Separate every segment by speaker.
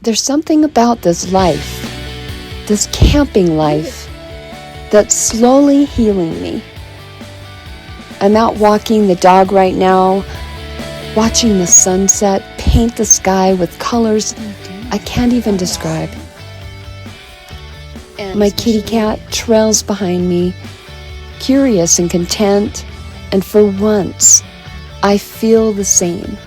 Speaker 1: There's something about this life, this camping life, that's slowly healing me. I'm out walking the dog right now, watching the sunset paint the sky with colors I can't even describe. My kitty cat trails behind me, curious and content, and for once, I feel the same.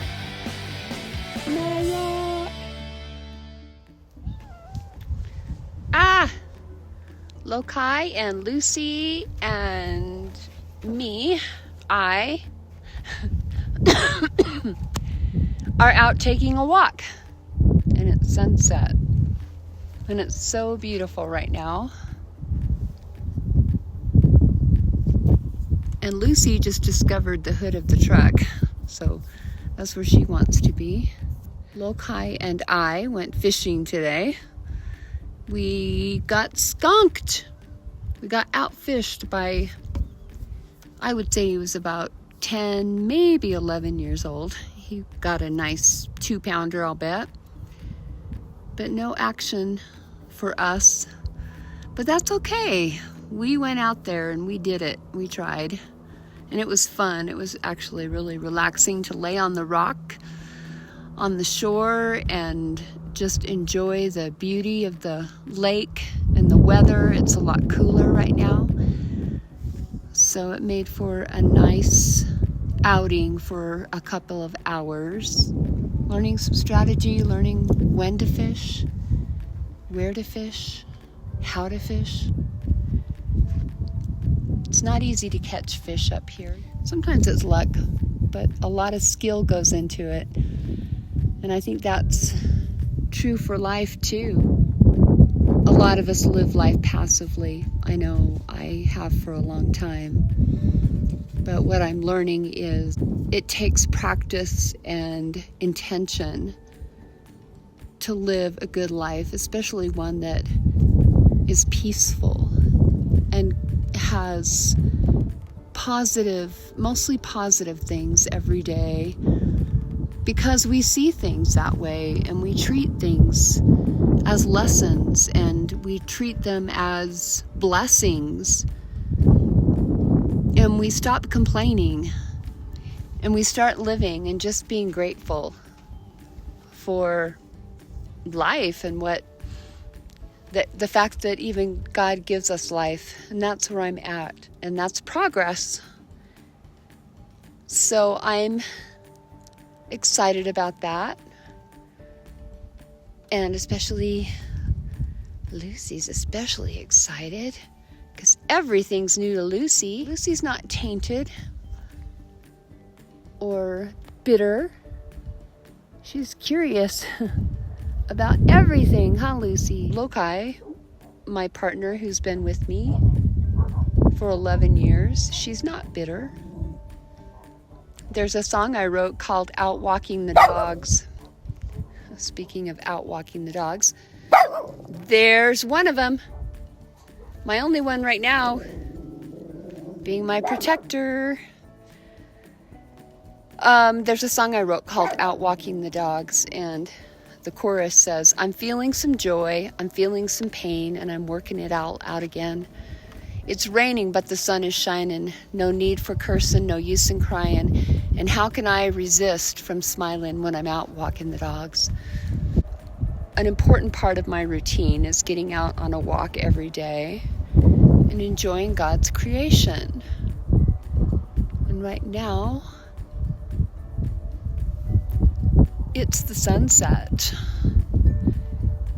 Speaker 1: Lokai and Lucy and me, I, are out taking a walk, and it's sunset, and it's so beautiful right now. And Lucy just discovered the hood of the truck, so that's where she wants to be. Lokai and I went fishing today. We got skunked. We got outfished by, I would say he was about 10, maybe 11 years old. He got a nice 2-pounder, I'll bet. But no action for us. But that's okay. We went out there and we did it. We tried. And it was fun. It was actually really relaxing to lay on the rock on the shore and just enjoy the beauty of the lake and the weather. It's a lot cooler right now. So it made for a nice outing for a couple of hours. Learning some strategy, learning when to fish, where to fish, how to fish. It's not easy to catch fish up here. Sometimes it's luck, but a lot of skill goes into it. And I think that's true for life too. A lot of us live life passively. I know I have for a long time. But what I'm learning is it takes practice and intention to live a good life, especially one that is peaceful and has positive, mostly positive things every day. Because we see things that way and we treat things as lessons and we treat them as blessings. And we stop complaining and we start living and just being grateful for life and the fact that even God gives us life. And that's where I'm at. And that's progress. So I'm excited about that, and especially Lucy's especially excited because everything's new to Lucy. Lucy's not tainted or bitter. She's curious about everything, huh, Lucy? Lokai, my partner who's been with me for 11 years, she's not bitter. There's a song I wrote called Out Walking the Dogs. Speaking of out walking the dogs, there's one of them. My only one right now, being my protector. There's a song I wrote called Out Walking the Dogs, and the chorus says, I'm feeling some joy, I'm feeling some pain, and I'm working it all out again. It's raining, but the sun is shining. No need for cursing, no use in crying. And how can I resist from smiling when I'm out walking the dogs? An important part of my routine is getting out on a walk every day and enjoying God's creation. And right now, it's the sunset.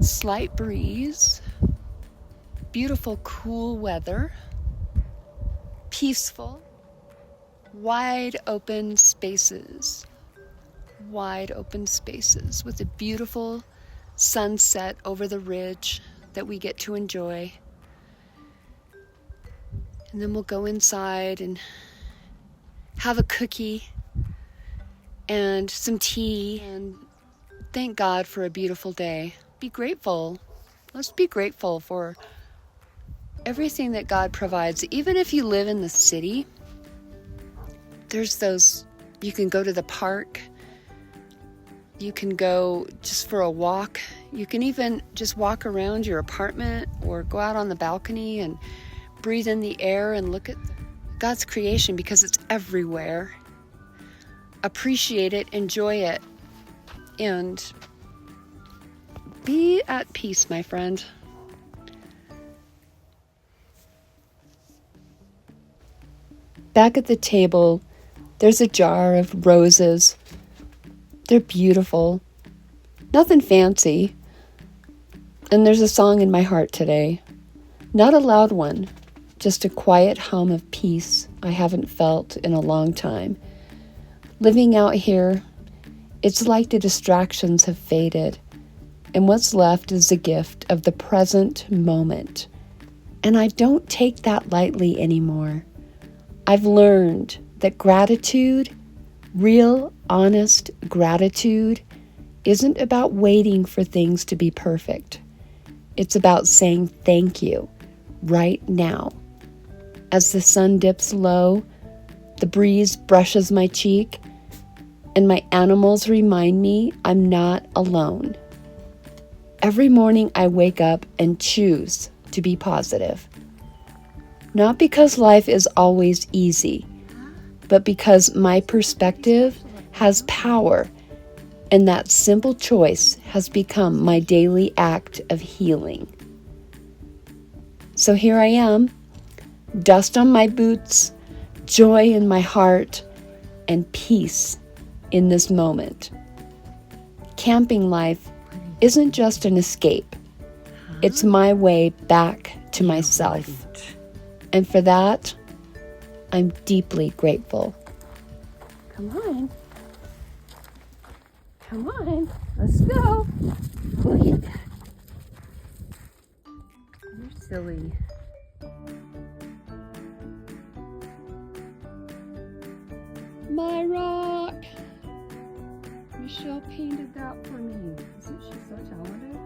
Speaker 1: Slight breeze. Beautiful, cool weather, peaceful, wide open spaces with a beautiful sunset over the ridge that we get to enjoy. And then we'll go inside and have a cookie and some tea and thank God for a beautiful day. Be grateful. Let's be grateful for everything that God provides. Even if you live in the city, there's those, you can go to the park You can go just for a walk. You can even just walk around your apartment or go out on the balcony and breathe in the air and look at God's creation because it's everywhere. Appreciate it, enjoy it, and be at peace, my friend. Back at the table, there's a jar of roses. They're beautiful. Nothing fancy. And there's a song in my heart today. Not a loud one, just a quiet hum of peace I haven't felt in a long time. Living out here, it's like the distractions have faded, and what's left is the gift of the present moment. And I don't take that lightly anymore. I've learned that gratitude, real, honest gratitude, isn't about waiting for things to be perfect. It's about saying thank you right now. As the sun dips low, the breeze brushes my cheek, and my animals remind me I'm not alone. Every morning I wake up and choose to be positive. Not because life is always easy, but because my perspective has power, and that simple choice has become my daily act of healing. So here I am, dust on my boots, joy in my heart, and peace in this moment. Camping life isn't just an escape. It's my way back to myself. And for that, I'm deeply grateful. Come on. Come on. Let's go. Look at that. You're silly. My rock. Michelle painted that for me. Isn't she so talented?